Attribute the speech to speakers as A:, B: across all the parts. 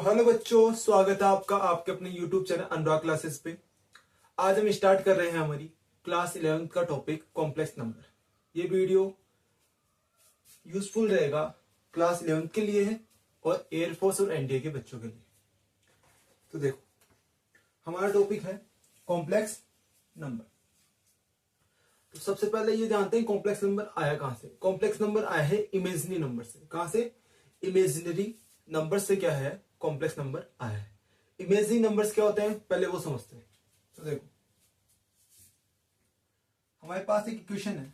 A: Hello बच्चों, स्वागत है आपका आपके अपने YouTube चैनल अनुराग क्लासेस पे। आज हम स्टार्ट कर रहे हैं हमारी क्लास 11th का टॉपिक कॉम्प्लेक्स नंबर। ये वीडियो यूजफुल रहेगा, क्लास 11th के लिए है और एयरफोर्स और एनडीए के बच्चों के लिए। तो देखो, हमारा टॉपिक है कॉम्प्लेक्स नंबर। तो सबसे पहले ये जानते हैं कॉम्प्लेक्स नंबर आया कहां से। कॉम्प्लेक्स नंबर आया है इमेजिनरी नंबर से। कहां से? इमेजिनरी नंबर से क्या है, कॉम्प्लेक्स नंबर आया है। इमेजिनरी नंबर्स क्या होते हैं पहले वो समझते हैं। तो देखो, हमारे पास एक इक्वेशन है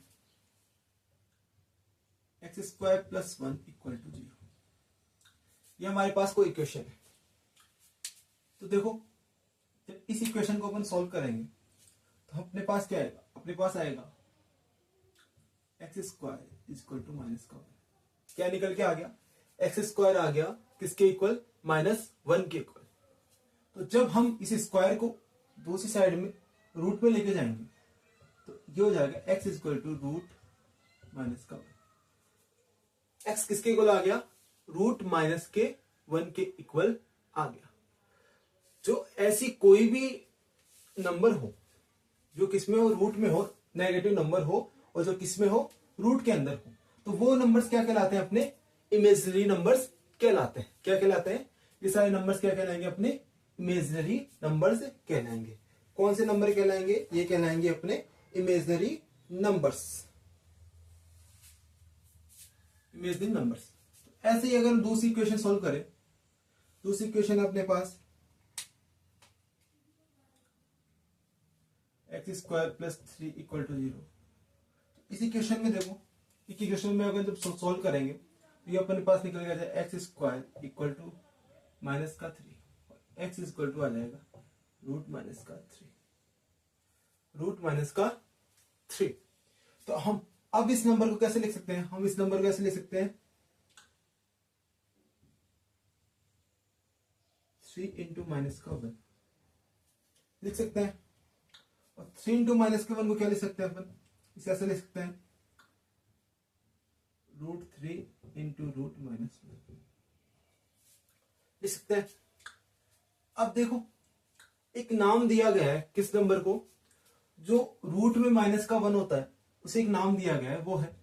A: x² + 1 = 0। ये हमारे पास कोई इक्वेशन है। तो देखो, जब इस इक्वेशन को अपन सॉल्व करेंगे तो अपने पास क्या आएगा? अपने पास आएगा x² = -1। क्या निकल के आ गया? x² आ गया किसके इक्वल? -1 के इक्वल। तो जब हम इस स्क्वायर को दूसरी साइड में रूट में लेके जाएंगे तो ये हो जाएगा x = √-1। x किसके इक्वल आ गया? √-1 के इक्वल आ गया। जो ऐसी कोई भी नंबर हो जो किसमें हो? रूट में हो, नेगेटिव नंबर हो, और जो किसमें हो? रूट के अंदर हो, तो वो नंबर्स क्या कहलाते हैं? अपने इमेजिनरी नंबर्स कहलाते हैं। क्या कहलाते हैं? ये सारे नंबर्स क्या कहलाएंगे? अपने इमेजिनरी नंबर्स कहलाएंगे। कौन से नंबर कहलाएंगे? ये कहलाएंगे अपने इमेजिनरी नंबर्स। Imaginary numbers. ऐसे ही अगर हम दूसरी इक्वेशन सॉल्व करें, दूसरी इक्वेशन है अपने पास x² + 3 = 0। इस इक्वेशन में देखो, इस इक्वेशन में अगर जब सॉल्व करेंगे तो ये अपने पास निकल गया x² = -3, x = आ जाएगा √-3। तो हम अब इस नंबर को कैसे लिख सकते हैं? हम इस नंबर को कैसे लिख सकते हैं? 3 × -1 लिख सकते हैं। और 3 × -1 को क्या लिख सकते हैं अपन? इसे ऐसे लिख सकते हैं √3 × √-1 लिख सकते हैं। अब देखो, एक नाम दिया गया है किस नंबर को? जो रूट में -1 होता है उसे एक नाम दिया गया है, वो है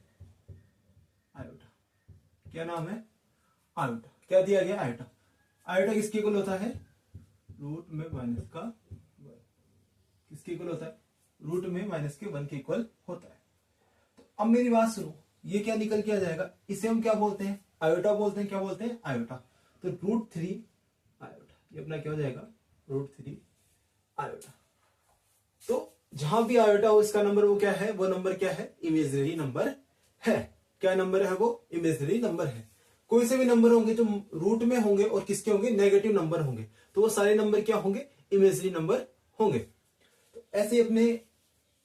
A: आयोटा। क्या नाम है? आयोटा। क्या दिया गया? आयोटा। आयोटा किसके इक्वल होता है? रूट में -1। किसके इक्वल होता है? रूट में -1 के इक्वल होता है। तो अब मेरी बात सुनो, ये क्या निकल के आ जाएगा? इसे हम क्या बोलते हैं? आयोटा बोलते हैं। क्या बोलते हैं? आयोटा। तो √3 आयोटा, ये अपना क्या हो जाएगा? √3 आयोटा। तो जहां भी आयोटा हो इसका नंबर वो क्या है? वो नंबर क्या है? इमेजिनरी नंबर है। क्या नंबर है? वो इमेजिनरी नंबर है। कोई से भी नंबर होंगे जो रूट में होंगे और किसके होंगे? नेगेटिव नंबर होंगे, तो वो सारे नंबर क्या होंगे? इमेजिनरी नंबर होंगे। तो ऐसे अपने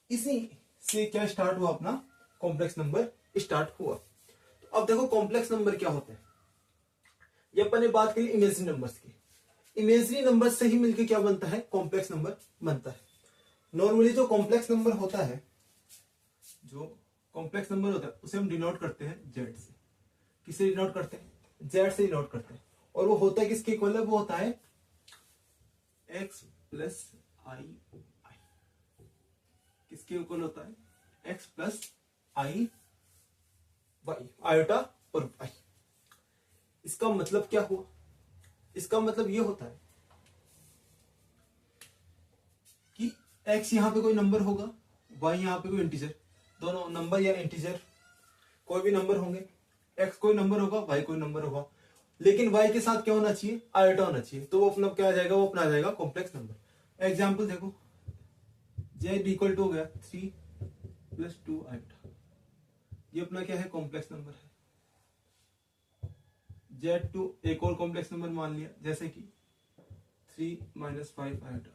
A: इसी से क्या स्टार्ट हुआ? अपना कॉम्प्लेक्स नंबर स्टार्ट हुआ। तो अब देखो, कॉम्प्लेक्स नंबर क्या होते हैं? ये अपन ने बात की इमेजिनरी नंबर्स की। इमेजिनरी नंबर से ही मिलकर क्या बनता है? कॉम्प्लेक्स नंबर बनता है। नॉर्मली जो कॉम्प्लेक्स नंबर होता है, उसे हम डिनोट करते हैं जेड से। किससे डिनोट करते हैं? जेड से डिनोट करते हैं। और वो होता है किसके इक्वल है? वो होता है x + i। किसके इक्वल होता है? x + i y, आयोटा और y। इसका मतलब क्या हुआ? इसका मतलब ये होता है कि x यहां पे कोई नंबर होगा, y यहां पे कोई इंटीजर, दोनों नंबर या इंटीजर कोई भी नंबर होंगे। x कोई नंबर होगा, y कोई नंबर होगा, लेकिन y के साथ क्या होना चाहिए? आयोटा होना चाहिए। तो वो अपना क्या आ जाएगा? वो अपना आ जाएगा कॉम्प्लेक्स नंबर। एग्जाम्पल देखो, z = हो गया 3 + 2 आयोटा। ये अपना क्या है? कॉम्प्लेक्स नंबर है। z2 एक और कॉम्प्लेक्स नंबर मान लिया, जैसे कि 3 - 5 आयोटा।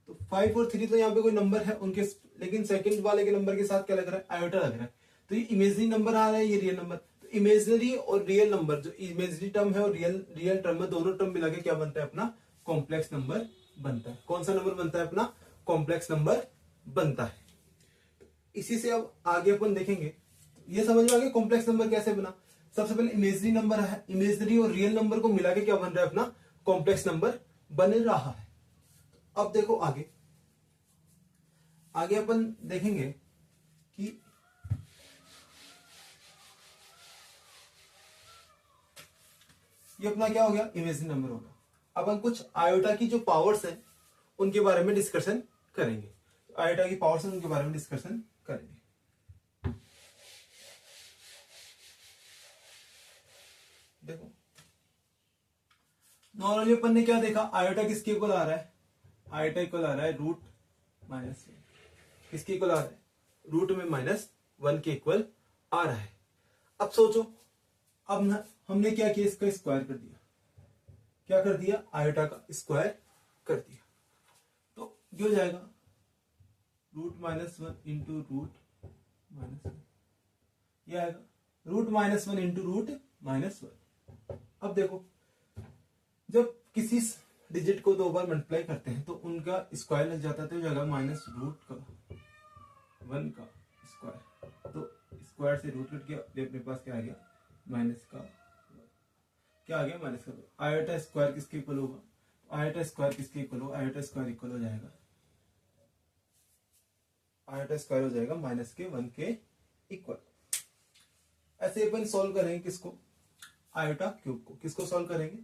A: तो 5 और 3 तो यहाँ पे कोई नंबर है उनके, लेकिन सेकंड वाले के नंबर के साथ क्या लग रहा है? आयोटा लग रहा है। तो ये इमेजिनरी नंबर आ रहा है, ये रियल नंबर। तो इमेजिनरी और रियल नंबर, जो इमेजिनरी टर्म है और रियल टर्म है, दोनों टर्म मिला के क्या बनता है? अपना कॉम्प्लेक्स नंबर बनता है। कौन सा नंबर बनता है? अपना कॉम्प्लेक्स नंबर बनता है। इसी से अब आगे अपन देखेंगे। ये समझ में आ गया कॉम्प्लेक्स नंबर कैसे बना। सबसे पहले इमेजिनरी नंबर है, इमेजिनरी और रियल नंबर को मिला के क्या बन रहा है? अपना कॉम्प्लेक्स नंबर बन रहा है। अब देखो आगे आगे अपन देखेंगे कि ये अपना क्या हो गया, इमेजिनरी नंबर हो गया। अपन कुछ आयोटा की जो पावर्स है उनके बारे में डिस्कशन करेंगे। आयोटा की पावर्स है उनके बारे में डिस्कशन करेंगे। देखो नॉर्मली अपन ने क्या देखा, आयोटा किसके इक्वल आ रहा है, आयोटा इक्वल आ रहा है रूट माइनस, किसके इक्वल आ रहा है, रूट में -1 के इक्वल आ रहा है। अब सोचो, अब ना हमने क्या किया, इसका स्क्वायर कर दिया। क्या कर दिया, आयोटा का स्क्वायर कर दिया। तो ये हो जाएगा √-1 इंटू √-1, ये आएगा √-1 इंटू √-1। अब देखो जब किसी डिजिट को 2 बार मल्टीप्लाई करते हैं तो उनका स्क्वायर लग जाता है, तो हो जाएगा -√1 का स्क्वायर। तो स्क्वायर से रूट कट गया, अपने पास क्या आ गया, माइनस का क्या आ गया, माइनस का। आयोटा स्क्वायर किसके इक्वल होगा, आयोटा स्क्वायर किसके इक्वल होगा, आयोटा स्क्वायर इक्वल हो जाएगा, आयोटा स्क्वायर हो जाएगा -1 के इक्वल। ऐसे अपन सॉल्व करेंगे किसको, आयोटा क्यूब को। किसको सॉल्व करेंगे,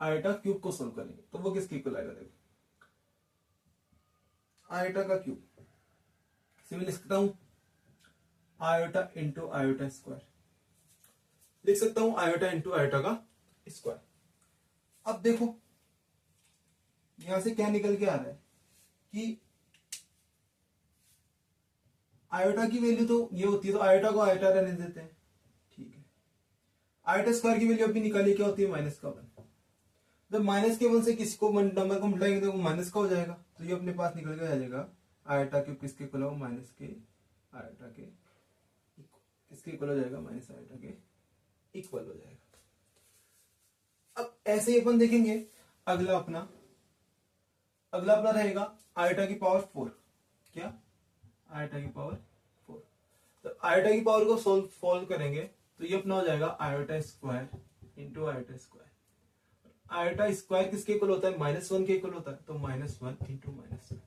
A: आयोटा क्यूब को सॉल्व करेंगे। तो वो किसके इक्वल आएगा, देखो आयोटा का क्यूब इसे मैं लिख सकता हूं आयोटा इंटू आयोटा स्क्वायर, लिख सकता हूं आयोटा इंटू आयोटा का स्क्वायर। अब देखो यहां से क्या निकल के आ रहा है कि आयोटा की वैल्यू तो ये होती है, तो आयोटा को आयोटा रहने देते हैं, ठीक है। आयोटा स्क्वायर की वैल्यू अभी निकाली, क्या होती है, -1। जब -1 से किसी को नंबर को मिलाएंगे तो माइनस का हो जाएगा, तो ये अपने पास निकल के आ जाएगा आयोटा क्यूब किसके इक्वल होगा, माइनस के आयोटा के किसके इक्वल हो जाएगा, माइनस आयोटा के इक्वल हो जाएगा। अब ऐसे ही अपन देखेंगे अगला अपना रहेगा आयोटा की पावर 4। क्या, आयोटा की पावर 4। तो आयोटा की पावर को सॉल्व करेंगे तो ये अपना हो जाएगा iota square into iota square. Iota square किसके इक्वल होता है, -1 के इक्वल होता है, तो -1 इंटू -1।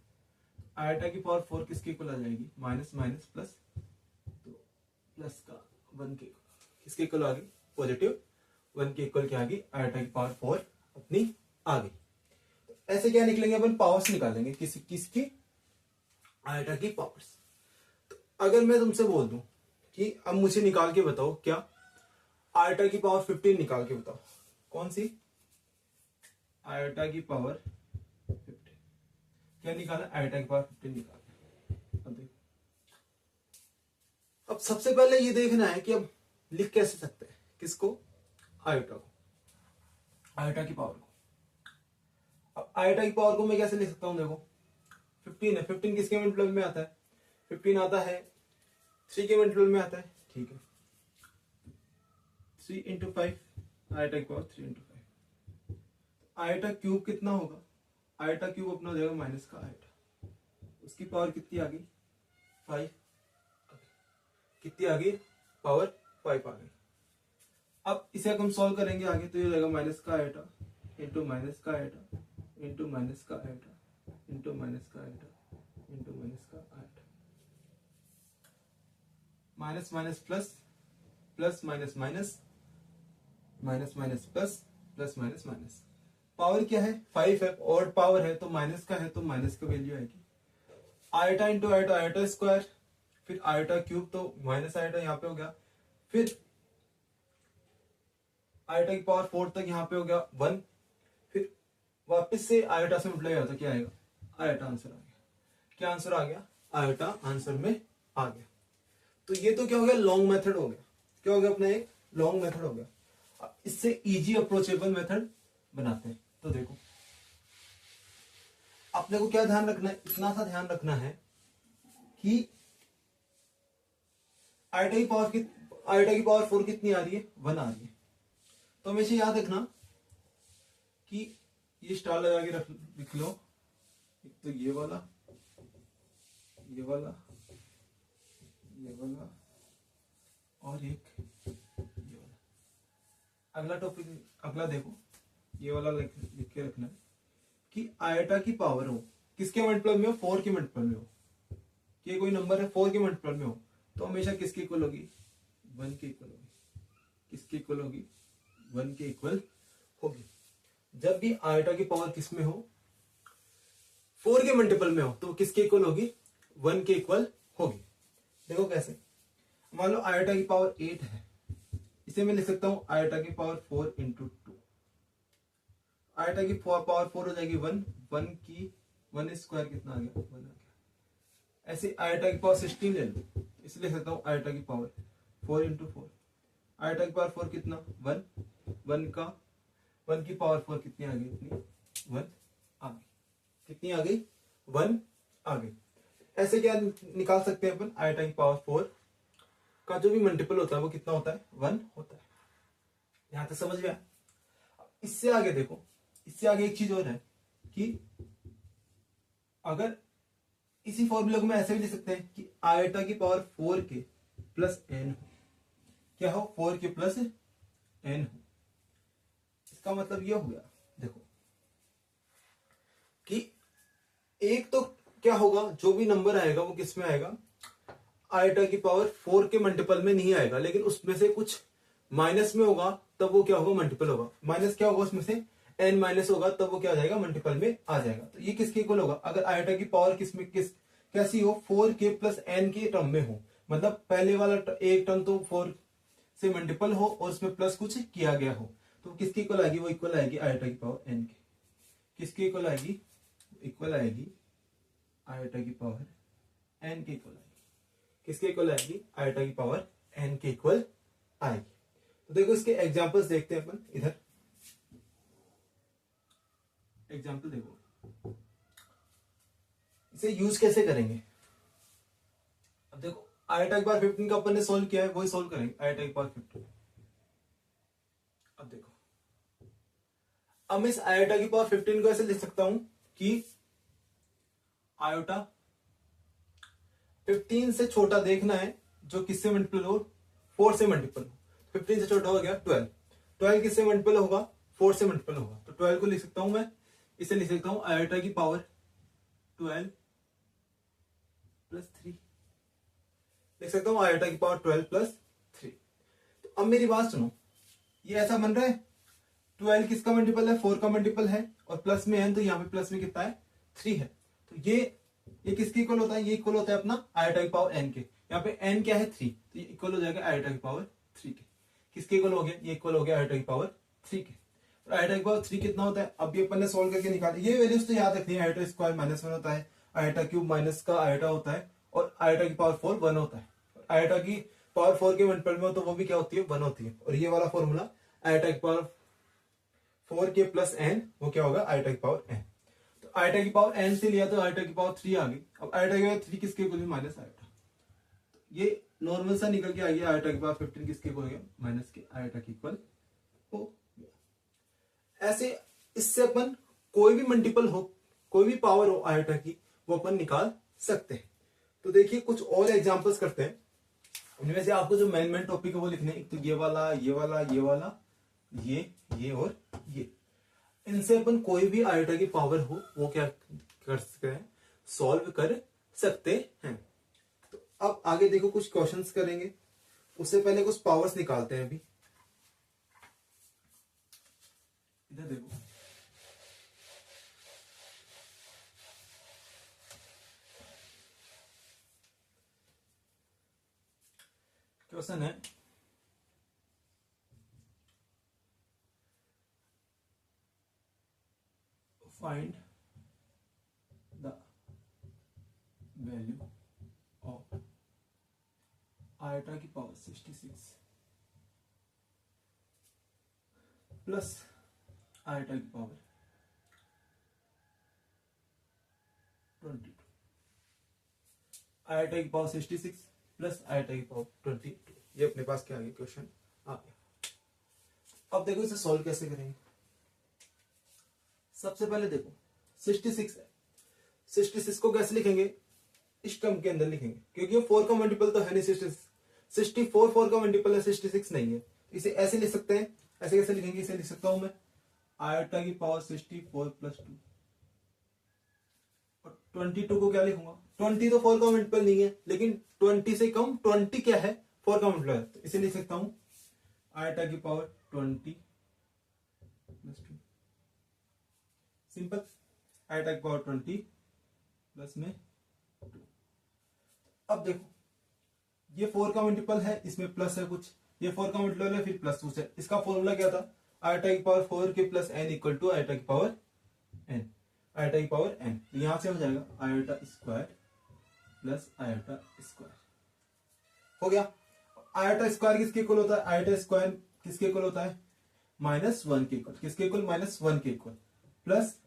A: आयोटा की पावर 4 किसके इक्वल आ जाएगी, माइनस माइनस प्लस, तो प्लस का 1 के किसके इक्वल आ गई, +1 के इक्वल क्या आ गई, आयोटा की पावर 4 अपनी आ गई। तो ऐसे क्या निकलेंगे, अपन पावर्स निकालेंगे किसकी, आयोटा की पावर्स। तो अगर मैं तुमसे बोल दूं कि अब मुझे निकाल के बताओ, क्या आयोटा की पावर 15 निकाल के बताओ, कौन सी, आयोटा की पावर 15, क्या निकाला, आयोटा की पावर 15 निकाला। अब देखो, अब सबसे पहले ये देखना है कि अब लिख कैसे सकते हैं किसको, आयोटा को, आयोटा की पावर को। अब आयोटा की पावर को मैं कैसे लिख सकता हूं, देखो 15 है, 15 किसके मल्टीपल में आता है, 15 आता है 3 के मल्टीपल में आता है, ठीक है। 3 इंटू 5, आयोटा की पावर 3 इंटू 5। आयोटा क्यूब कितना होगा, आयोटा क्यूब अपना हो जाएगा माइनस का आयोटा, उसकी पावर कितनी आ गई, 5, कितनी आ गई, पावर 5 आ गई। अब इसे हम सॉल्व करेंगे आगे, तो ये हो जाएगा माइनस का आयोटा इंटू माइनस का आयोटा इंटू माइनस का आयोटा इंटू माइनस का आयोटा इंटू माइनस का iota, minus minus plus, plus minus minus, minus minus plus, plus minus minus. Power क्या है, 5 है, और पावर है तो माइनस का है, तो माइनस का वैल्यू आएगी। Iota into iota, iota square, फिर आयोटा क्यूब, तो माइनस आयोटा यहाँ पे हो गया, फिर आयोटा की पावर 4 तक यहाँ पे हो गया 1, फिर वापस से आयोटा से मल्टीप्लाई होता, क्या आएगा, आयोटा आंसर आ गया। क्या आंसर आ गया, आयोटा आंसर में आ गया। तो ये तो क्या हो गया, लॉन्ग मेथड हो गया, क्या हो गया अपना एक लॉन्ग मेथड हो गया। अब इससे इजी अप्रोचेबल मेथड बनाते हैं। तो देखो अपने को क्या ध्यान रखना है, इतना सा ध्यान रखना है कि आयोटा की पावर 4 कितनी आ रही है, 1 आ रही है। तो हमेशा याद रखना कि ये स्टार लगा के लिख लो, एक तो ये वाला, ये वाला, ये वाला, और एक ये वाला। अगला टॉपिक, अगला देखो, ये वाला लिख के रखना है कि आयटा की पावर हो किसके मल्टीपल में हो, 4 के मल्टीपल में हो। ये कोई नंबर है 4 के मल्टीपल में हो तो हमेशा किसके इक्वल होगी, 1 के इक्वल होगी। किसके इक्वल होगी, 1 के इक्वल होगी। जब भी आयटा की पावर किस में हो, 4 के मल्टीपल में हो तो किसके इक्वल होगी, 1 के इक्वल होगी। देखो कैसे, मान लो आयटा की पावर 8 है, इसे मैं लिख सकता हूं आयटा की पावर 4 इंटू 2। आयटा की पावर 4 हो जाएगी 1, 1 की 1 स्क्वायर कितना आ गया, 1 आ गया। ऐसे आयटा की पावर 16 ले लो, इसे लिख सकता हूं आयटा की पावर 4 इंटू 4। आयटा की पावर 4 कितना, 1, 1 की पावर 4 कितनी आ गई, इतनी 1 आ गई। कितनी आ गई, 1 आ गई। ऐसे क्या निकाल सकते हैं अपन, आयटा की पावर 4 का जो भी मल्टीपल होता है वो कितना होता है, 1 होता है। यहां तक समझ गया। इससे आगे देखो, इससे आगे एक चीज और है कि अगर इसी फॉर्मूले को मैं ऐसे भी लिख सकते हैं कि आयटा की पावर 4 के प्लस एन हो, क्या हो, 4 के प्लस एन हो। इसका मतलब ये हो गया, देखो कि एक तो क्या होगा, जो भी नंबर आएगा वो किस में आएगा, आयटा की पावर 4 के मल्टीपल में नहीं आएगा, लेकिन उसमें से कुछ माइनस में होगा तब वो क्या होगा, मल्टीपल होगा। माइनस क्या होगा, उसमें से n माइनस होगा तब वो क्या हो जाएगा, मल्टीपल में आ जाएगा। तो ये किसके इक्वल होगा, अगर आयटा की पावर किसमें कैसी हो, 4 के प्लस n के टर्म में हो, मतलब पहले वाला एक टर्म तो 4 से मल्टीपल हो और उसमें प्लस कुछ किया गया हो, तो किसकी इक्वल आएगी, वो इक्वल आएगी आयटा की पावर n के। किसकी इक्वल आएगी, इक्वल आएगी आयटा की पावर n के इक्वल आएगी। किसके इक्वल आएगी, आयटा की पावर n के इक्वल आएगी। तो देखो इसके एग्जांपल्स देखते हैं अपन इधर। एग्जांपल देखो, इसे यूज कैसे करेंगे। अब देखो आयटा की पावर 15 का अपन ने सोल्व किया है, वही सोल्व करेंगे आयटा की पावर 15। अब देखो, अब मैं इस आयटा की पावर 15 को ऐसे लिख सकता हूं कि आयोटा 15 से छोटा देखना है जो किससे मल्टीपल हो, 4 से मल्टीपल हो। 15 से छोटा हो गया 12, 12 किससे मल्टीपल होगा, 4 से मल्टीपल होगा। तो 12 को लिख सकता हूं मैं, इसे लिख सकता हूं आयोटा की पावर 12 प्लस 3, लिख सकता हूं आयोटा की पावर 12 प्लस 3। तो अब मेरी बात सुनो, ये ऐसा बन रहा है 12 किसका मल्टीपल है, 4 का मल्टीपल है, और प्लस में n, तो यहाँ पे प्लस में कितना है, 3 है। तो ये किसके इक्वल होता है, ये इक्वल होता है अपना आयटा की पावर n के। यहाँ पे n क्या है, 3, तो ये इक्वल हो जाएगा आयटा की पावर 3 के। किसके इक्वल हो गया, ये इक्वल हो गया आयटा की पावर 3 के। और आयटा की पावर 3 कितना होता है, अब ये अपन ने सोल्व करके निकाला। ये वैल्यूज तो याद रखनी है, आयटा स्क्वायर -1 होता है, आयटा क्यूब माइनस का आयटा होता है, और आयटा की पावर 4 1 होता है। आयटा की पावर 4 के मल्टीपल में हो तो वो भी क्या होती है, 1 होती है। और ये वाला फॉर्मूला आयटा की पावर 4 के प्लस n, वो क्या होगा, आयटा की पावर n। तो आयटा की पावर n से लिया तो आयटा की पावर 3 आ गई। अब आयटा की पावर 3 किसके इक्वल है, माइनस आयटा। ये नॉर्मल सा निकल के आ गया, आयटा की पावर 15 किसके इक्वल हो गया, माइनस के आयटा की इक्वल हो गया। ऐसे इससे अपन कोई भी मल्टीपल हो, कोई भी पावर हो आयटा की, वो अपन निकाल सकते हैं। तो देखिए कुछ और एग्जांपल्स करते हैं। उनमें से आपको जो मेन टॉपिक है वो लिखने हैं, तो ये वाला, ये वाला, ये वाला, ये और ये। इनसे अपन कोई भी आयटा की पावर हो वो क्या कर सकते हैं, सॉल्व कर सकते हैं। तो अब आगे देखो कुछ क्वेश्चंस करेंगे, उससे पहले कुछ पावर्स निकालते हैं। अभी इधर देखो, क्वेश्चन है find the value of eta की पावर 66 प्लस आयटा की पावर 22। आयटा की पावर 66 प्लस आयटा की पावर 22, ये अपने पास क्या आ गया, क्वेश्चन आ गया। अब देखो इसे सॉल्व कैसे करेंगे। सबसे पहले देखो 66 है, 66 को कैसे लिखेंगे, इस टर्म के अंदर लिखेंगे, क्योंकि ये 4 का मल्टीपल तो है नहीं 66, 64 4 का मल्टीपल है, 66 नहीं है। इसे ऐसे लिख सकते हैं। ऐसे कैसे लिखेंगे, इसे लिख सकता हूं मैं आयोटा की पावर 64 प्लस 2। और 22 को क्या लिखूंगा, 20 तो 4 का मल्टीपल नहीं है, लेकिन 20 से कम 20 क्या है, 4 का मल्टीपल है, तो इसे लिख सकता हूं आयोटा की पावर 20 प्लस 2। सिंपल, आयोटा की पावर 20 प्लस में 2। अब देखो ये 4 का मल्टीपल है, इसमें प्लस है कुछ, ये 4 का मल्टीपल है फिर प्लस 2 से। इसका फॉर्मूला क्या था, आयोटा की पावर 4 के plus n equal to iota की पावर n, आयोटा की पावर n। तो यहां से हो जाएगा iota square plus iota square, हो गया। आयोटा स्क्वायर किसके इक्वल होता है, आयोटा स्क्वायर किसके इक्वल होता है, -1 के इक्वल, किसके इक्वल, -1 के इक्वल, प्लस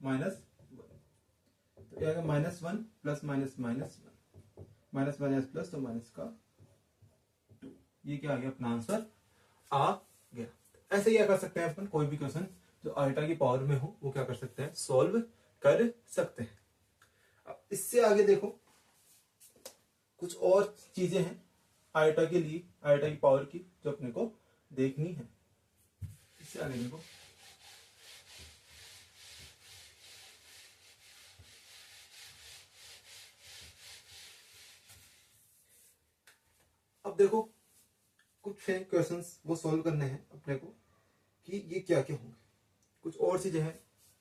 A: माइनस 1, तो ये आएगा -1 plus minus minus 1, minus minus plus तो माइनस का 2। ये क्या आ गया, अपना आंसर आ गया। ऐसे क्या कर सकते हैं अपन, कोई भी क्वेश्चन जो आयोटा की पावर में हो वो क्या कर सकते हैं, सॉल्व कर सकते हैं। अब इससे आगे देखो कुछ और चीजें हैं आयोटा के लिए, आयोटा की पावर की, जो अपने को देखनी है। इससे आगे देखो, अब देखो कुछ है क्वेश्चंस वो सॉल्व करने हैं अपने को कि ये क्या क्या होंगे। कुछ और चीजें हैं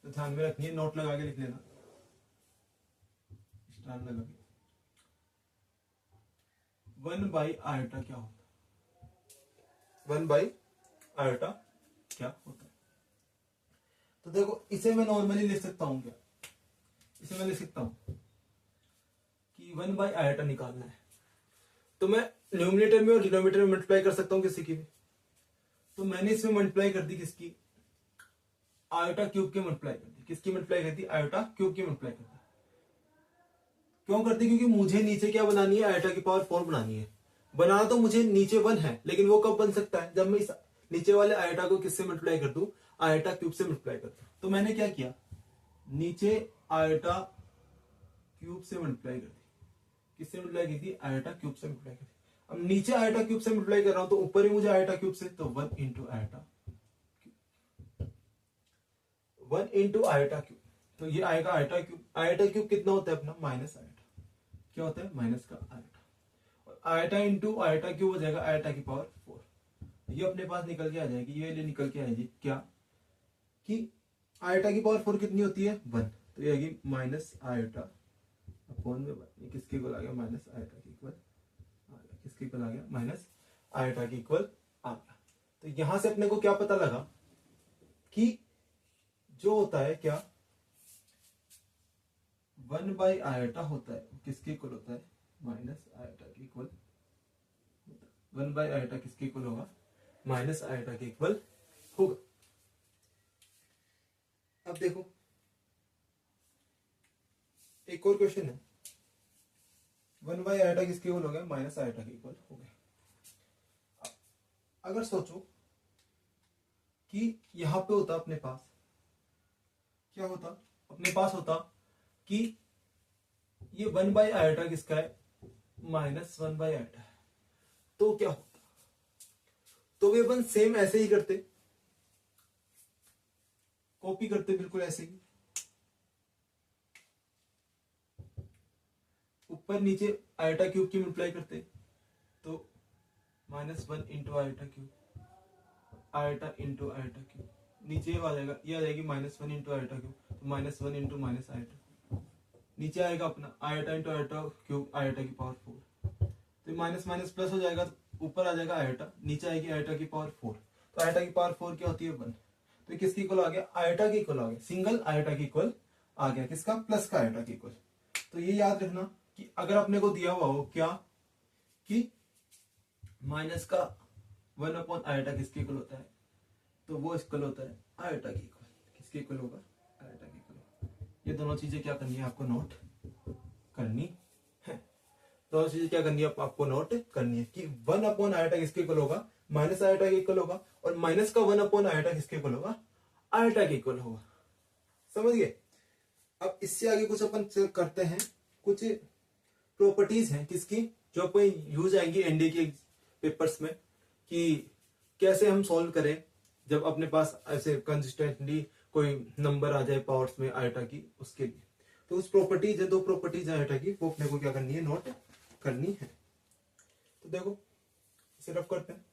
A: तो ध्यान में रखनी है, नोट लगा के लिख लेना, स्टार लगा के। 1 बाई आयोटा क्या होता है, 1 बाई आयोटा क्या होता है। तो देखो इसे मैं नॉर्मली लिख सकता हूं, क्या इसे मैं लिख सकता हूं कि 1 बाई आयोटा निकालना है, तो मैं न्यूमिनेटर में और डिनोमिनेटर में मल्टीप्लाई कर सकता हूं किसी की भी। तो मैंने इसमें मल्टीप्लाई कर दी किसकी, आयोटा क्यूब की मल्टीप्लाई कर दी, किसकी मल्टीप्लाई कर दी, आयोटा क्यूब की मल्टीप्लाई कर दी। क्यों कर दी, क्योंकि मुझे नीचे क्या बनानी है, आयोटा की पावर 4 बनानी है। बनाना तो मुझे नीचे 1 है, लेकिन वो कब बन सकता है, जब मैं इस नीचे वाले आयोटा को किससे मल्टीप्लाई कर दूं, आयोटा क्यूब से मल्टीप्लाई कर दूं। तो मैंने क्या किया, नीचे आयोटा क्यूब से मल्टीप्लाई कर दी, किससे मल्टीप्लाई की थी, आयोटा क्यूब से मल्टीप्लाई कर दी। अब नीचे आयोटा क्यूब से मल्टीप्लाई कर रहा हूं तो ऊपर ही मुझे आयोटा क्यूब से, तो 1 into iota, 1 into iota cube, तो ये आएगा आयोटा क्यूब। आयोटा क्यूब कितना होता है अपना, माइनस आयोटा, क्या होता है, माइनस का आयोटा। और आयोटा इंटू आयोटा क्यूब हो जाएगा आयोटा की पावर 4। ये अपने पास निकल के आ जाएगी, ये निकल के आएगी क्या, कि आयोटा की पावर 4 कितनी होती है, 1, तो ये आएगी माइनस आयोटा अपॉन में 1। ये किसके इक्वल आ गया, माइनस आयोटा के इक्वल आ गया, किसके इक्वल आ गया, माइनस आयोटा के इक्वल आ गया। तो यहां से अपने को क्या पता लगा कि जो होता है क्या, 1 बाई आयोटा होता है, किसके इक्वल होता है, माइनस आयोटा के इक्वल। 1 बाई आयोटा किसके इक्वल होगा, माइनस आयोटा के इक्वल होगा। अब देखो एक और क्वेश्चन है, 1 बाई आयोटा किसके इक्वल हो गया, माइनस आयोटा के इक्वल हो गया। अगर सोचो कि यहां पे होता अपने पास, क्या होता अपने पास, होता कि ये 1 बाई आयोटा किसका है, -1 बाई आयोटा है, तो क्या होता, तो वे अपन सेम ऐसे ही करते, कॉपी करते बिल्कुल ऐसे ही, ऊपर नीचे आयोटा क्यूब की मल्टीप्लाई करते, तो -1 into iota cube, iota into iota cube, नीचे आ जाएगा, ये आ जाएगी -1 इंटू आयोटा क्यूब, तो -1 इंटू माइनस आयोटा, नीचे आएगा अपना iota into iota cube, iota की पावर 4, तो माइनस माइनस प्लस हो जाएगा, तो ऊपर आ जाएगा आयोटा, नीचे आएगी आयोटा की पावर 4, तो आयोटा की पावर 4 क्या होती है, 1। तो किसकी इक्वल आ गया, आयोटा की इक्वल आ गया, सिंगल आयोटा की इक्वल आ गया, किसका, प्लस का आयोटा की इक्वल। तो ये याद रखना कि अगर अपने को दिया हुआ हो क्या, कि माइनस का 1 अपॉन आयोटा किसके इक्वल होता है, तो वो इक्वल होता है आयोटा की इक्वल, किसके इक्वल होगा, आयोटा की इक्वल। ये दोनों चीजें क्या करनी है आपको, नोट करनी है। दोनों चीजें क्या करनी है आपको, नोट करनी है कि 1 अपॉन आयोटा किसके इक्वल होगा, माइनस आयोटा के इक्वल होगा, और माइनस का 1 अपॉन आयोटा किसके इक्वल होगा, आयोटा के इक्वल होगा। समझ गए। अब इससे आगे कुछ अपन करते हैं, कुछ प्रॉपर्टीज हैं किसकी, जो अपन यूज आएंगी एनडीए के पेपर्स में, कि कैसे हम सॉल्व करें जब अपने पास ऐसे कंसिस्टेंटली कोई नंबर आ जाए पावर्स में आयोटा की, उसके लिए तो उस प्रॉपर्टीज है, दो प्रॉपर्टीज आयोटा की, वो अपने को क्या करनी है, नोट करनी है। तो देखो इसे रफ करते हैं।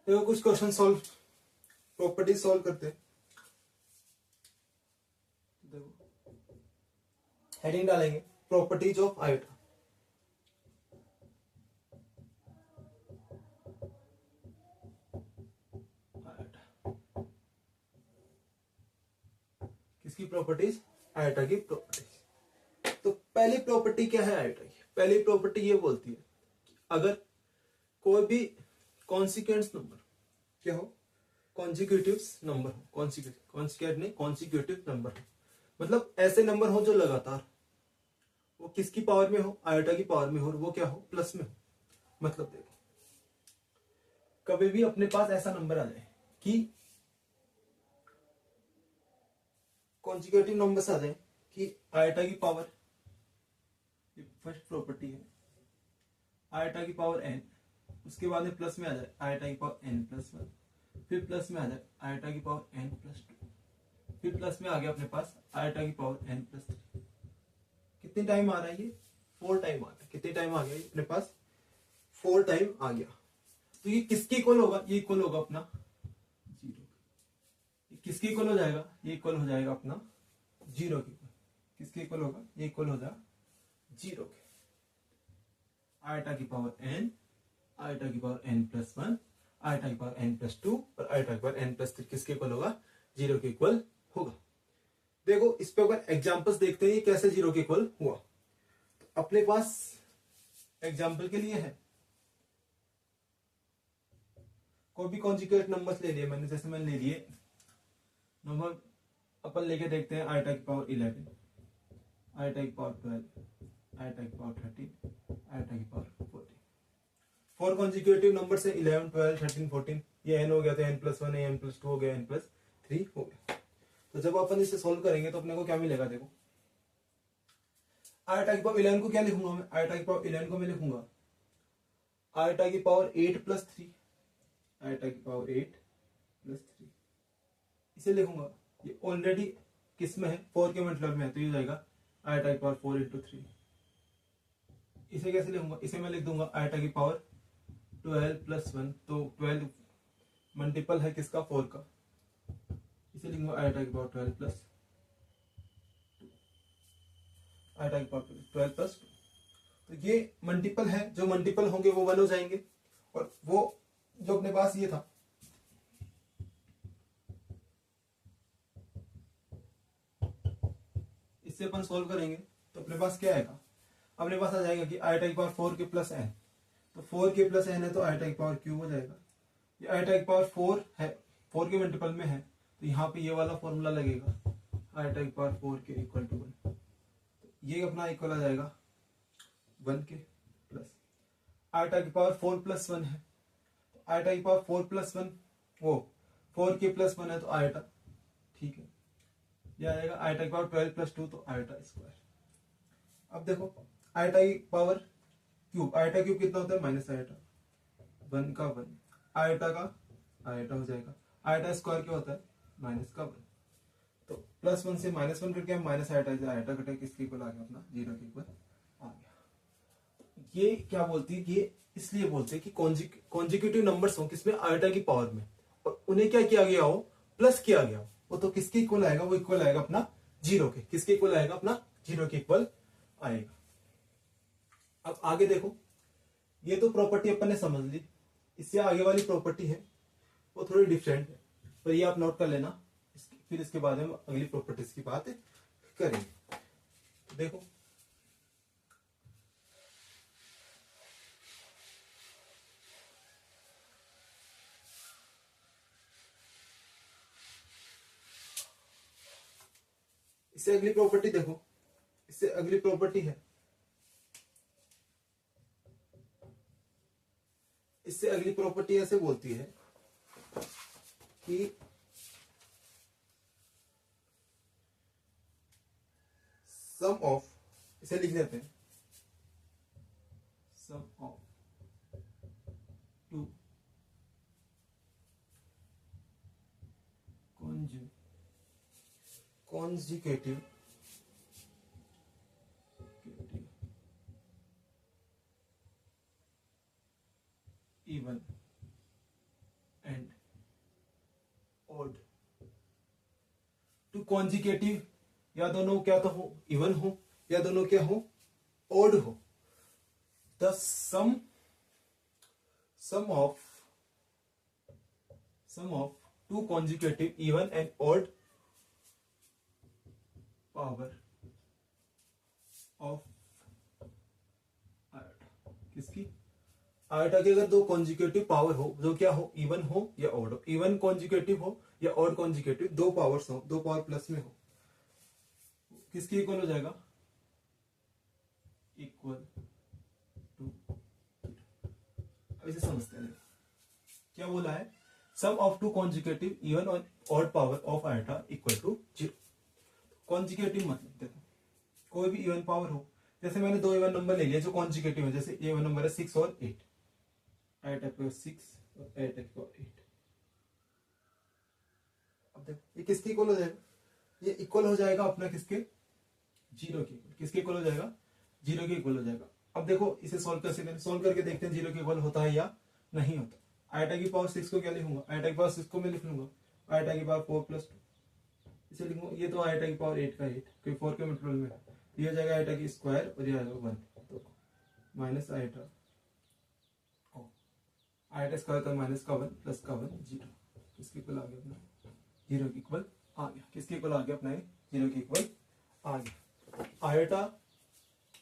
A: देखो कुछ क्वेश्चन सॉल्व, प्रॉपर्टी सॉल्व करते हैं। देखो हेडिंग डालेंगे प्रॉपर्टीज ऑफ आयोटा। किसकी प्रॉपर्टीज, आयोटा की प्रॉपर्टीज। तो पहली प्रॉपर्टी क्या है आयोटा की, पहली प्रॉपर्टी ये बोलती है कि अगर कोई भी कॉन्सिक्वेंस नंबर क्या हो, कॉन्सिक्यूटिव नंबर हो, कॉन्सिक्यूटिव नंबर हो, मतलब ऐसे नंबर हो जो लगातार, वो किसकी पावर में हो, आयोटा की पावर में हो, और वो क्या हो, प्लस में हो। मतलब देखो कभी भी अपने पास ऐसा नंबर आ जाए कि कॉन्सिक्यूटिव नंबर्स आ जाए कि आयोटा की पावर, फर्स्ट प्रॉपर्टी है, आयोटा की पावर n, उसके बाद में प्लस में आ जाए आयोटा की पावर n प्लस वन, फिर प्लस में आ जाए आयोटा की पावर n प्लस टू, फिर प्लस में आ गया अपने पास आयोटा की पावर n प्लस थ्री। कितने टाइम आ रहा है ये, 4 टाइम आ रहा है। कितने टाइम आ गया ये अपने पास, 4 टाइम आ गया। तो ये किसके इक्वल होगा, ये इक्वल होगा अपना 0। ये किसके इक्वल हो जाएगा, ये इक्वल हो जाएगा अपना 0 के इक्वल। किसके इक्वल होगा, ये इक्वल हो जाएगा 0 के। आयोटा की पावर n, आयोटा की power n plus one, iota की पावर n प्लस टू और आयोटा की पावर n प्लस थ्री किसके इक्वल होगा, 0 के इक्वल होगा। देखो इस पे अगर एग्जांपल्स देखते हैं ये कैसे 0 के इक्वल हुआ, तो अपने पास एग्जांपल के लिए है, कोई भी कॉन्जुगेट नंबर्स ले लिए मैंने, जैसे मैंने ले लिए नंबर, अपन लेके देखते हैं आयोटा की पावर 11, आयोटा की पावर 12, आयोटा की पावर 13, आयोटा की पावर 14। 4 कॉन्जिक्यूटिव नंबर से 11, 12, 13, 14, ये n हो गया, तो n plus one, n plus two हो गया, n प्लस थ्री हो गया। तो जब अपन इसे सोल्व करेंगे तो अपने को क्या मिलेगा, देखो आयोटा की पावर 11 को क्या लिखूंगा मैं, आयोटा की पावर 11 को मैं लिखूंगा आयोटा की पावर 8 प्लस थ्री, आयोटा की पावर 8 प्लस थ्री, इसे लिखूंगा। ये ऑलरेडी किस में है, 4 के मतलब में है, तो ये हो जाएगा आयोटा की पावर 4 इंटू थ्री। इसे कैसे लिखूंगा, इसे मैं लिख दूंगा आयोटा की पावर 12 प्लस वन, तो 12 मल्टीपल है किसका, 4 का, इसे लिखूंगा आयोटा की पावर 12 प्लस आयोटा की पावर 12 प्लस टू। तो ये मल्टीपल है, जो मल्टीपल होंगे वो 1 हो जाएंगे, और वो जो अपने पास ये था इससे अपन सोल्व करेंगे तो अपने पास क्या आएगा, अपने पास आ जाएगा कि आयोटा की पावर 4 के प्लस n, तो 4 के प्लस n है तो आयोटा की पावर क्यूब हो जाएगा। ये आयोटा की पावर 4 है, 4 के मल्टीपल में है, तो यहाँ पे ये वाला फॉर्मूला लगेगा, आयोटा की पावर 4 के इक्वल टू 1, ये अपना इक्वल आ जाएगा 1 के प्लस आयोटा की पावर 4 प्लस 1 है, तो आयोटा की पावर 4 प्लस 1 वो 4 के प्लस 1 है तो आयोटा, ठीक है, ये आ जाएगा आयोटा की पावर 12 प्लस टू, तो आयोटा स्क्वायर। अब देखो आयोटा की पावर क्यूब, आयोटा क्यूब कितना होता है, माइनस आयोटा, 1 का 1, आयोटा का आयोटा हो जाएगा, आयोटा स्क्वायर क्या होता है, माइनस का 1, तो प्लस 1 से माइनस 1 करके हम माइनस आयोटा से आयोटा कटे, किसके इक्वल आ गया अपना, 0 के इक्वल आ गया। ये क्या बोलती है, ये इसलिए बोलते हैं कि कॉन्जिक्यूटिव नंबर्स हो किसमें, आयोटा की पावर में, और उन्हें क्या किया गया हो, प्लस किया गया हो, वो तो किसके इक्वल आएगा, वो इक्वल आएगा अपना 0 के, किसके इक्वल आएगा अपना 0 के इक्वल आएगा। अब आगे देखो, ये तो प्रॉपर्टी अपन ने समझ ली, इससे आगे वाली प्रॉपर्टी है वो थोड़ी डिफरेंट है, पर ये आप नोट कर लेना, फिर इसके बाद हम अगली प्रॉपर्टीज की बात करेंगे। तो देखो इससे अगली प्रॉपर्टी देखो, इससे अगली प्रॉपर्टी है, इससे अगली प्रॉपर्टी ऐसे बोलती है कि सम ऑफ, इसे लिख देते हैं, sum of two consecutive even and odd. Two consecutive या दोनों क्या तो हो इवन हो या दोनों क्या हो ऑड हो। The sum of two consecutive even and odd power of iota. किसकी? आयोटा की अगर दो कॉन्जिकेटिव पावर हो, जो क्या हो इवन हो या ऑड हो, इवन कॉन्जिकेटिव हो या ऑड कॉन्जिकेटिव, दो पावर्स हो, दो पावर प्लस में हो, किसकी इक्वल हो जाएगा? Equal to. अब इसे समझते हैं, क्या बोला है? Sum of two consecutive even और odd power of iota equal to 0। Consecutive मतलब देखो कोई भी इवन पावर हो, जैसे मैंने दो इवन नंबर ले लिया जो कॉन्जिकेटिव है, जैसे इवन नंबर है 6 और 8, आयोटा की पावर 6 और आयोटा की पावर 8। अब देखो ये किसकी इक्वल हो जाएगा? ये इक्वल हो जाएगा अपना किसके? 0 के। किसके इक्वल हो जाएगा? 0 के इक्वल हो जाएगा। अब देखो इसे सॉल्व कैसे करें, सॉल्व करके देखते हैं 0 के इक्वल होता है या नहीं होता। आयोटा की पावर 6 को क्या लिखूंगा? आयोटा की पावर 6 को मैं लिख लूंगा आयोटा की पावर 4 प्लस 2, इसे लिखूंगा। ये तो आयोटा की पावर 8 का 8 क्योंकि 4 के मल्टीपल में ये हो जाएगा आयोटा की स्क्वायर और ये आ जाएगा 1, तो माइनस आयोटा आयोटा स्क्वायर का माइनस का 1 प्लस का 1 0। किसके इक्वल आ गया अपना? 0 के इक्वल आ गया। किसके इक्वल आ गया अपना? 0 के इक्वल आ गया। आयोटा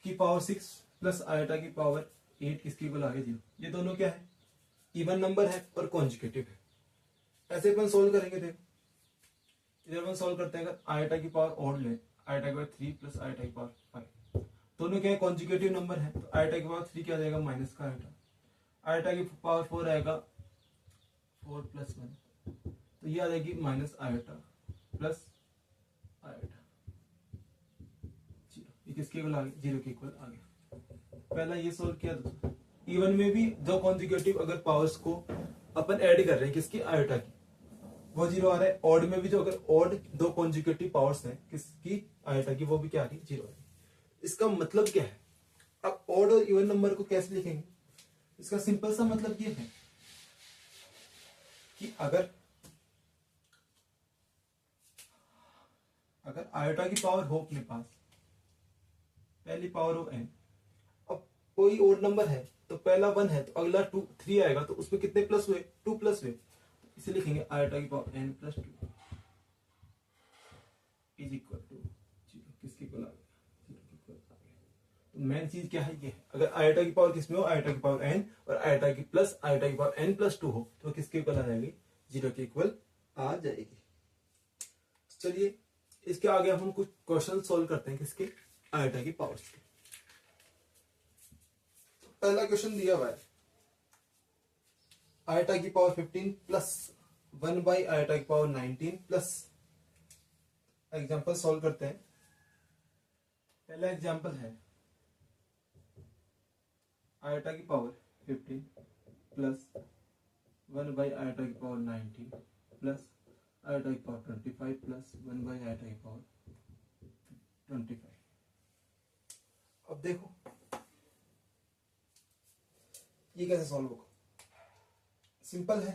A: की पावर 6 प्लस आयोटा की पावर 8 किसके इक्वल आ गया? 0। ये दोनों क्या है? इवन नंबर है और कॉन्जुगेटिव है। ऐसे अपन सोल्व करेंगे। देखो इधर अपन सोल्व करते हैं, अगर आयोटा की पावर ऑड ले, आयोटा की पावर 3 प्लस आयोटा की पावर 5, दोनों क्या है? कॉन्जुगेटिव नंबर है, तो आयोटा की पावर 3 क्या आ जाएगा? माइनस का आयोटा। आयोटा की पावर 4 आएगा 4 प्लस 1, तो ये आ जाएगी माइनस आयोटा प्लस आयोटा 0। ये किसके इक्वल आ गया? 0 के इक्वल आ गया। पहला ये सोल्व किया। दूसरा इवन में भी दो कॉन्जुगेटिव अगर पावर्स को अपन ऐड कर रहे हैं किसकी? आयोटा की, वो 0 आ रहा है। ऑड में भी जो अगर ऑड दो कॉन्जुगेटिव पावर्स हैं किसकी? आयोटा की, वो भी क्या आ रही है? 0 आ रही है। इसका मतलब क्या है? अब ऑड और इवन नंबर को कैसे लिखेंगे? इसका सिंपल सा मतलब ये है कि अगर आयोटा की पावर हो अपने पास, पहली पावर हो n, अब कोई और नंबर है तो पहला 1 है तो अगला 2 3 आएगा, तो उसमें कितने प्लस हुए? 2 प्लस हुए। इसे लिखेंगे आयोटा की power n plus 2 is equal to 0। किसके इक्वल आ गया? 0 के इक्वल आ गया। तो मेन चीज क्या है? ये है अगर आयोटा की पावर किसमें हो? आयोटा की पावर n और आयोटा की पावर n प्लस 2 हो तो किसके इक्वल आ जाएगी? 0 के इक्वल आ जाएगी। चलिए इसके आगे हम कुछ क्वेश्चन सोल्व करते हैं किसके? आयोटा की पावर्स के। पहला क्वेश्चन दिया हुआ है आयोटा की पावर 15 प्लस 1 बाई आयोटा की पावर 19 प्लस, एग्जांपल सॉल्व करते हैं। पहला एग्जांपल है आयोटा की पावर 15 प्लस 1 बाई आयोटा की पावर 19 प्लस आयोटा की पावर 25 प्लस 1 बाई आयोटा की पावर 25। अब देखो ये कैसे सॉल्व होगा? सिंपल है।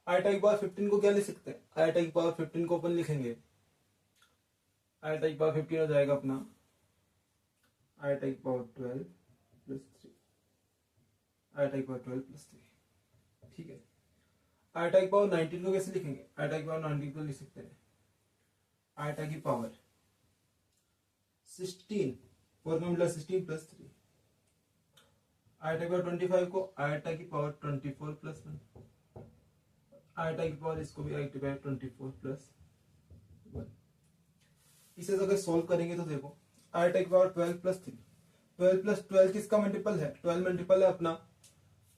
A: आयोटा की पावर 15 को क्या लिख सकते हैं? आयोटा की पावर 15 को अपन लिखेंगे, आयोटा की पावर 15 हो जाएगा अपना आयोटा की पावर 12 प्लस 3, आयोटा की पावर 12 प्लस 3। ठीक है। आयोटा की पावर 19 को कैसे लिखेंगे? आयोटा की पावर 19 को लिख सकते हैं आयोटा की पावर 16 4 का मिला 16 प्लस 3, आयोटा की पावर 25 को आयोटा की पावर 24 प्लस 1, आयोटा की पावर इसको भी आयोटा की पावर 24 प्लस 1। इसे अगर सोल्व करेंगे तो देखो आयोटा की पावर 12 प्लस 3, 12 प्लस 12 किसका मल्टीपल है? 12 मल्टीपल है अपना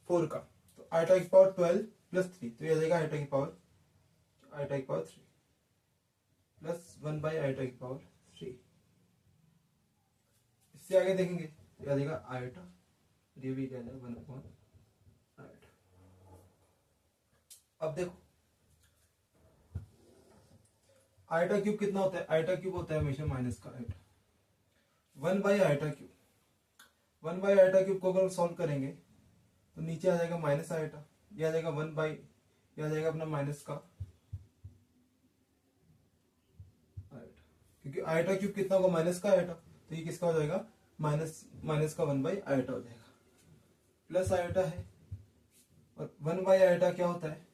A: 4 का, तो आइटा की पावर 12 प्लस 3, तो ये आ जाएगा आइटा की पावर 3 प्लस 1 बाई आइटा की पावर 3। इससे आगे देखेंगे तो आ जाएगा आइटा, ये भी क्या जाएगा 1 अपॉन आइटा। अब देखो आइटा क्यूब कितना होता है, आइटा क्यूब होता है हमेशा माइनस का iota, 1 by iota cube. 1 by iota cube को अगर सॉल्व करेंगे तो नीचे आ जाएगा माइनस आइटा, ये आ जाएगा 1 बाई, ये आ जाएगा अपना माइनस का आइटा, क्योंकि आइटा क्यूब कितना होगा माइनस का आइटा, तो ये किसका हो जाएगा माइनस का 1 बाई आइटा हो जाएगा। प्लस आइटा है और 1 बाई आइटा क्या होता है,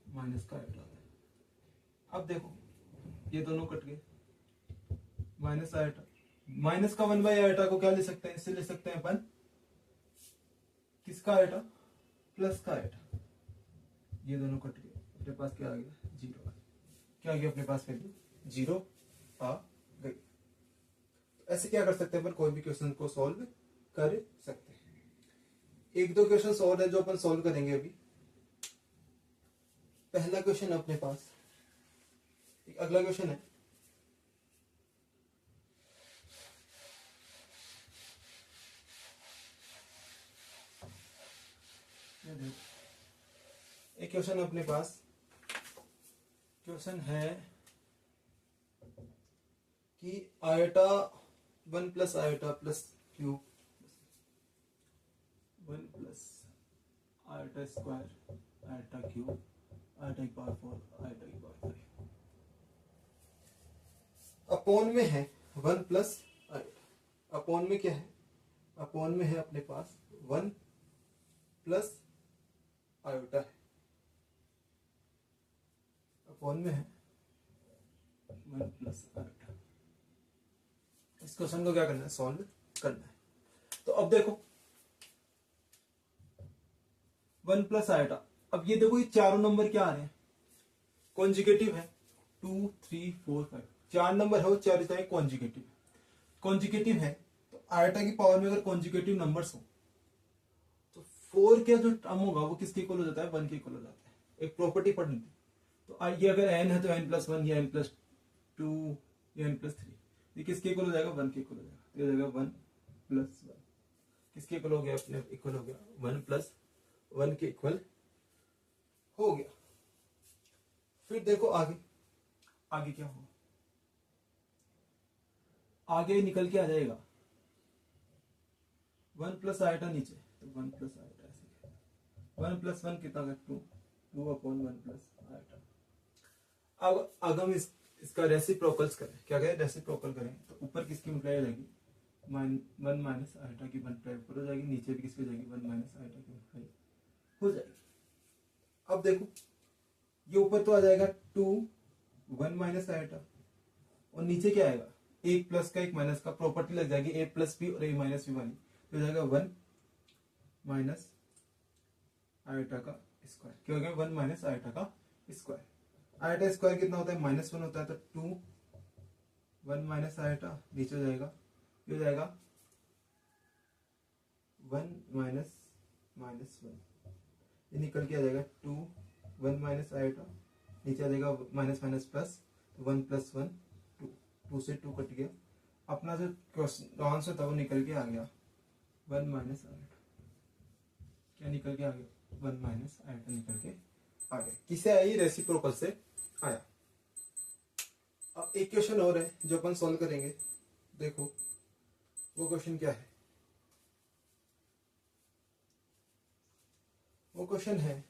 A: माइनस का आइटा होता है। अब देखो ये दोनों कट गए, माइनस आइटा, माइनस का 1 बाई आइटा को क्या ले सकते हैं, इससे ले सकते हैं अपन किसका आइटा, प्लस का आइटा। ये दोनों कट गए, अपने पास क्या आ गया, 0। क्या आ गया अपने पास वैल्यू, 0 आ गई। ऐसे क्या कर सकते हैं अपन, कोई भी क्वेश्चन को सॉल्व कर सकते हैं। एक दो क्वेश्चन और है जो अपन सॉल्व करेंगे अभी। पहला क्वेश्चन अपने पास, एक अगला क्वेश्चन है, एक क्वेश्चन अपने पास, क्वेश्चन है कि eta 1 plus eta plus cube 1 plus eta square eta cube eta की पावर 4 आयटा की पावर 5 अपॉन में है 1 प्लस आयटा। अपॉन में क्या है, अपॉन में है अपने पास 1 प्लस आयोटा है, अपॉन में है 1 प्लस आयोटा। इस क्वेश्चन को क्या करना है, सॉल्व करना है। तो अब देखो 1 प्लस आयोटा, अब ये देखो ये चारों नंबर क्या आ रहे हैं, कॉन्जिगेटिव है, 2 3 4 5 चार नंबर है वो चार चाहे कॉन्जिगेटिव है। कॉन्जिगेटिव है तो आयोटा की पावर में अगर कॉन्जिगेटिव नंबर्स हो तो 4 का जो टर्म होगा वो किसके इक्वल हो जाता है, 1 के इक्वल हो जाता है। एक प्रॉपर्टी पढ़नी थी, तो ये अगर n है तो n प्लस 1 या n प्लस 2 या n प्लस 3, ये किसके इक्वल हो जाएगा, 1 के इक्वल हो जाएगा। तो ये हो जाएगा 1 प्लस 1 किसके इक्वल हो गया, अपने इक्वल हो गया 1 प्लस 1 के इक्वल हो गया। फिर देखो आगे, आगे क्या होगा, आगे निकल के आ जाएगा 1 प्लस आयटा नीचे, तो 1 प्लस आयटा ऐसे 1 प्लस 1 कितना होगा 2, 2 अपॉन 1 प्लस आयटा। अब अगर हम इसका रेसिप्रोकल्स करें, क्या करें रेसिप्रोकल करें, तो ऊपर किसकी मल्टीप्लाई हो जाएगी 1 माइनस आयटा की मल्टीप्लाई ऊपर हो जाएगी, नीचे भी किसकी हो जाएगी 1 माइनस आयटा की मल्टीप्लाई हो जाएगी। अब देखो ये ऊपर तो आ जाएगा 2 1 माइनस आयटा और नीचे क्या आएगा, एक प्लस का एक माइनस का प्रॉपर्टी लग जाएगी, ए प्लस बी और ए माइनस बी वाली, तो हो जाएगा 1 माइनस आयटा का स्क्वायर। क्या हो गया 1 माइनस आयटा का स्क्वायर। आयटा स्क्वायर कितना होता है, -1 होता है, तो 2 1 माइनस आयटा नीचे हो जाएगा, ये हो जाएगा 1 माइनस -1, ये निकल के आ जाएगा 2 1 माइनस आयटा, नीचे आ जाएगा माइनस माइनस प्लस, 1 प्लस 1 2 से 2 कट गया, अपना जो क्वेश्चन आंसर था वो निकल के आ गया 1 माइनस आयटा। क्या निकल के आ गया 1 माइनस आयटा निकल के आ गया। किसे आया, रेसिप्रोकल से आया। अब एक क्वेश्चन और है जो अपन सॉल्व करेंगे, देखो वो क्वेश्चन क्या है, वो क्वेश्चन है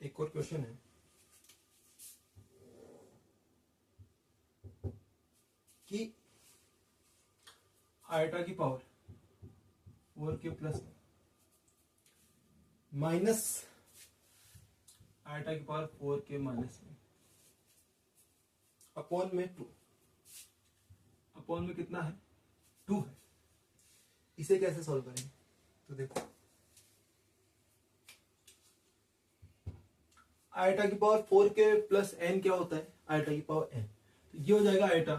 A: एक और क्वेश्चन है कि आयटा की पावर 4 के प्लस माइनस आयटा की पावर 4 के माइनस में अपॉन में 2, अपॉन में कितना है 2 है। इसे कैसे सॉल्व करेंगे, तो देखो आयटा की पावर 4 के प्लस n क्या होता है, आयटा की पावर n, तो ये हो जाएगा आयटा,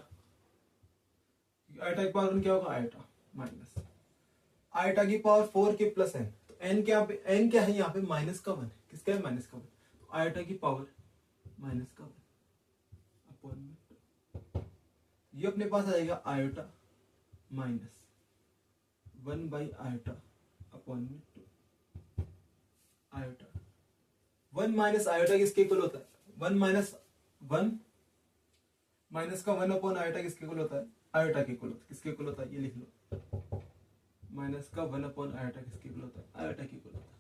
A: आयोटा की पावर 1 क्या होगा, आयोटा माइनस आयोटा की पावर 4 के प्लस एन, तो एन क्या पे, एन क्या है यहाँ पे माइनस का 1 है, किसका है, माइनस का 1, तो आयोटा की पावर माइनस का 1 अपॉन में 2, ये अपने पास आ जाएगा iota minus 1 by iota upon में 2, आयोटा 1 माइनस आयोटा किसके इक्वल होता है, 1 माइनस 1 माइनस का 1 अपॉन आयोटा किसके इक्वल होता है, आयोटा के इक्वल होता है, किसके इक्वल होता है, ये लिख लो, माइनस का 1 अपॉन आयोटा किसके इक्वल होता है, आयोटा के इक्वल होता है,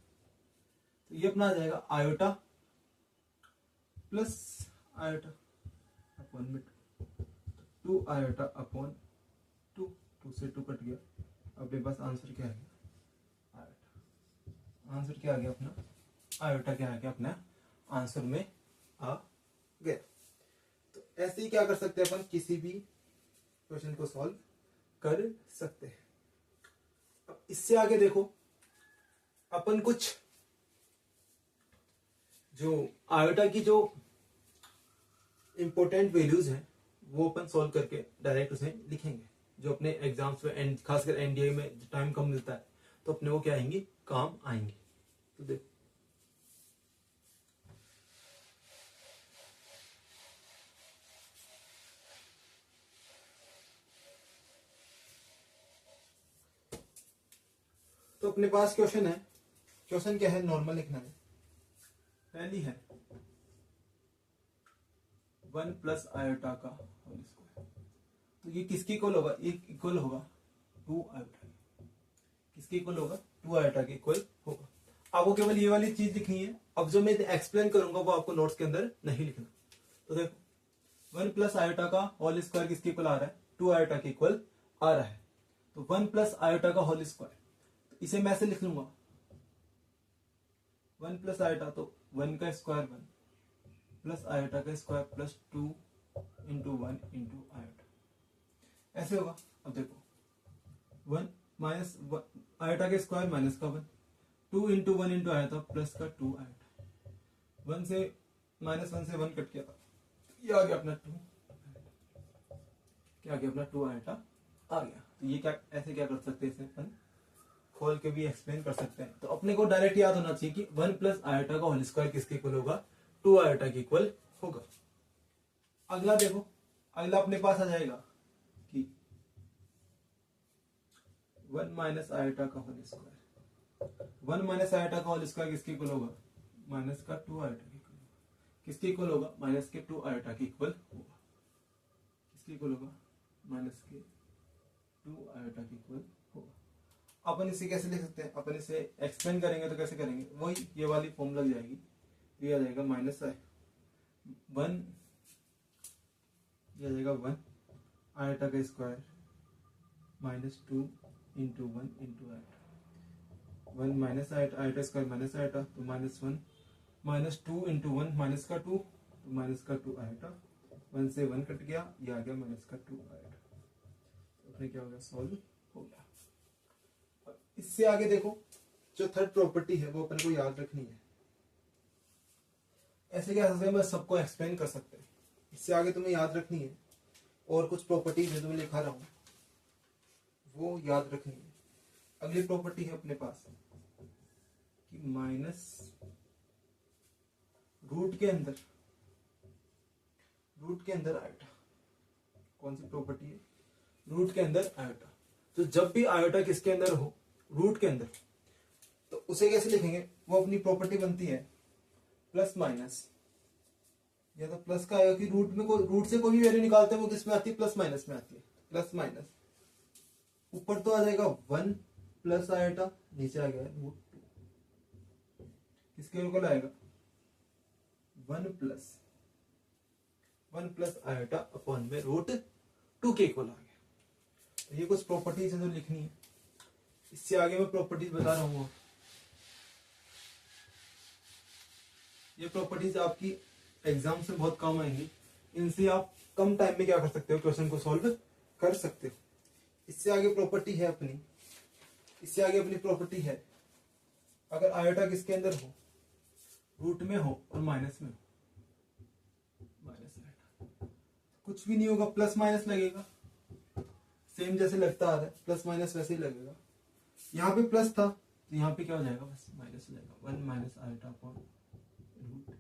A: तो ये अपना आ जाएगा आयोटा प्लस आयोटा अपॉन में 2 आयोटा अपॉन 2, 2 से 2 कट गया, अब मेरे पास आंसर क्या आ गया, आयोटा, आंसर क्या आ गया अपना, आयोटा क्या आ गया अपना आंसर में आ गया। तो ऐसे ही क्या कर सकते हैं अपन, किसी भी क्वेश्चन को सॉल्व कर सकते हैं। अब इससे आगे देखो, अपन कुछ जो आयोटा की जो इंपॉर्टेंट वैल्यूज हैं वो अपन सॉल्व करके डायरेक्ट उसे लिखेंगे, जो अपने एग्जाम्स में खासकर एनडीए में टाइम कम मिलता है तो अपने वो क्या आएंगे, काम आएंगे। तो देखो तो अपने पास क्वेश्चन है, क्वेश्चन क्या है, नॉर्मल लिखना है, पहली है 1 प्लस आयोटा का होल स्क्वायर, तो ये किसके इक्वल होगा, ये इक्वल होगा 2 आयोटा, किसके इक्वल होगा, 2 आयोटा के इक्वल होगा। आपको केवल ये वाली चीज लिखनी है, अब जो मैं एक्सप्लेन करूंगा वो आपको नोट्स के अंदर नहीं लिखना। तो देखो 1 प्लस आयोटा का होल स्क्वायर किसके इक्वल आ रहा है, 2 आयोटा के इक्वल आ रहा है, तो 1 प्लस आयोटा का होल स्क्वायर, तो इसे मैं ऐसे लिख लूंगा 1 प्लस आयोटा, तो 1 का स्क्वायर 1 प्लस आयोटा का square plus 2 into 1 into iota, ऐसे होगा। अब देखो 1 माइनस आयोटा के स्क्वायर माइनस का 1, 2 इंटू 1 इंटू आयोटा प्लस का 2 आयोटा, 1 से माइनस 1 से 1 कट गया, ये आ गया अपना 2, क्या आ गया अपना 2 आयोटा आ गया। तो ये क्या, ऐसे क्या कर सकते हैं, इसे अपन खोल के भी एक्सप्लेन कर सकते हैं। तो अपने को डायरेक्ट याद होना चाहिए कि 1 प्लस आयोटा का होल स्क्वायर किसके इक्वल होगा, 2 आयोटा के इक्वल होगा। अगला देखो, अगला अपने पास आ जाएगा कि 1 माइनस आयोटा का होल स्क्वायर, 1 माइनस आयोटा का होल स्क्वायर किसके इक्वल होगा, माइनस का 2 आयोटा के इक्वल होगा, किसके इक्वल होगा, माइनस के 2 आयोटा के इक्वल होगा, किसके इक्वल होगा, माइनस के 2 आयोटा के इक्वल होगा। अपन इसे कैसे लिख सकते हैं, अपन इसे एक्सप्लेन करेंगे तो कैसे करेंगे, वही ये वाली फॉर्म लग जाएगी, ये आ जाएगा माइनस 1, ये आ जाएगा 1 आयोटा का square minus 2 into 1 into iota, 1 minus iota square minus iota, तो माइनस 1 माइनस 2 इंटू 1 माइनस का 2, तो माइनस का 2 आयोटा, 1 से 1 कट गया, ये आ गया माइनस का 2 आयोटा, तो अपने क्या हो गया, सॉल्व हो गया। इससे आगे देखो, जो थर्ड प्रॉपर्टी है वो अपन को याद रखनी है। ऐसे क्या सकते हैं, मैं सबको एक्सप्लेन कर सकते हैं, इससे आगे तुम्हें याद रखनी है, और कुछ प्रॉपर्टीज है जो मैं लिखा रहा हूं वो याद रखनी है। अगली प्रॉपर्टी है अपने पास कि माइनस रूट के अंदर आयोटा, कौन सी प्रॉपर्टी है, रूट के अंदर आयोटा। तो जब भी आयोटा किसके अंदर हो, रूट के अंदर, तो उसे कैसे लिखेंगे, वो अपनी प्रॉपर्टी बनती है प्लस माइनस, या तो प्लस का आएगा कि रूट से कोई भी वैल्यू निकालते हैं वो किस में आती है, प्लस माइनस में आती है, प्लस माइनस, ऊपर तो आ जाएगा 1 प्लस आयोटा, नीचे आ गया रूट 2, किसके इक्वल आएगा, 1 प्लस आयोटा अपॉन में रूट 2 के इक्वल आ गया। तो ये कुछ प्रॉपर्टीज है जो लिखनी है, इससे आगे मैं प्रॉपर्टीज बता रहा हूँ। ये प्रॉपर्टीज आपकी एग्जाम से बहुत काम आएंगी, इनसे आप कम टाइम में क्या कर सकते हो, क्वेश्चन को सॉल्व कर सकते हो। इससे आगे प्रॉपर्टी है अपनी, इससे आगे अपनी प्रॉपर्टी है, अगर आयोटा किसके अंदर हो, रूट में हो और माइनस में हो, माइनस आयोटा कुछ भी नहीं होगा, प्लस माइनस लगेगा, सेम जैसे लगता आ रहा है, प्लस माइनस वैसे ही लगेगा। यहाँ पे प्लस था तो यहाँ पे क्या हो जाएगा, बस माइनस हो जाएगा, 1 माइनस आयोटा अपॉन रूट।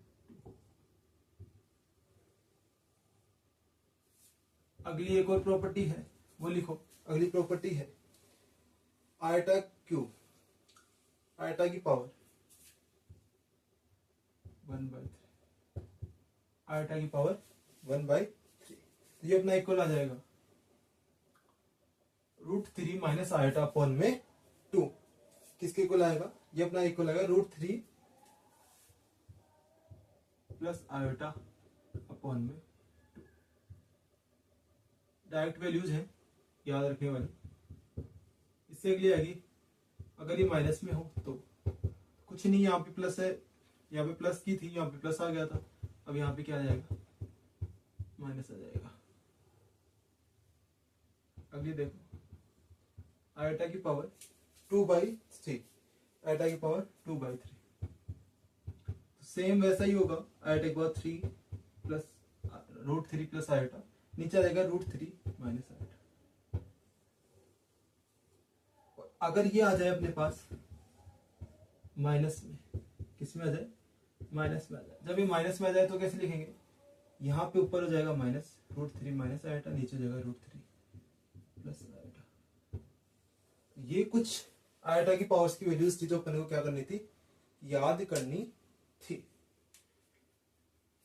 A: अगली एक और प्रॉपर्टी है, वो लिखो। अगली प्रॉपर्टी है आयोटा क्यूब, आयोटा की पावर 1/3, आयोटा की पावर 1/3। ये अपना इक्वल आ जाएगा √3 माइनस आयोटा अपॉन में 2। किसके इक्वल आएगा, ये अपना इक्वल आएगा √3 प्लस आयोटा अपॉन में 2। डायरेक्ट वैल्यूज है याद रखने वाली। इससे अगली आएगी, अगर ये माइनस में हो तो कुछ नहीं, यहाँ पे प्लस है, यहाँ पे प्लस की थी, यहाँ पे प्लस आ गया था, अब यहाँ पे क्या आ जाएगा, माइनस आ जाएगा। अगली देखो, आयोटा की पावर 2/3, आयोटा की पावर 2/3, सेम वैसा ही होगा। आयोटा की पावर 3 प्लस √3 प्लस आयोटा, नीचे आ जाएगा √3 माइनस आयोटा। अगर ये आ जाए अपने पास माइनस में, किस में आ जाए, माइनस में आ जाए। जब ये माइनस में आ जाए तो कैसे लिखेंगे, यहाँ पे ऊपर हो जाएगा माइनस √3 माइनस आयोटा, नीचे हो जाएगा √3 प्लस आयोटा। ये कुछ आयोटा की पावर्स की वैल्यूज थी जो अपन को क्या करनी थी, याद करनी थी।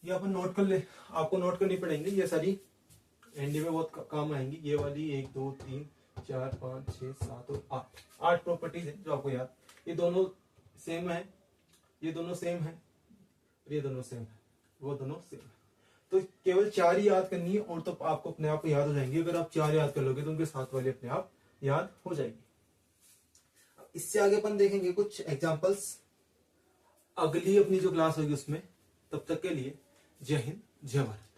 A: ये अपन नोट कर ले, आपको नोट करनी पड़ेंगी ये सारी, एनडी में बहुत काम आएंगी। ये वाली 1 2 3 4 5 6 7 और 8 प्रॉपर्टीज है जो आपको याद। ये दोनों सेम है, ये दोनों सेम है, ये दोनों सेम है, वो दोनों सेम है। तो केवल 4 ही याद करनी है और तो आपको अपने आप याद हो जाएंगी। अगर आप 4 याद कर लोगे तो उनके साथ वाले अपने आप याद हो जाएंगे। इससे आगे अपन देखेंगे कुछ एग्जांपल्स अगली अपनी जो क्लास होगी उसमें। तब तक के लिए जय हिंद जय भारत।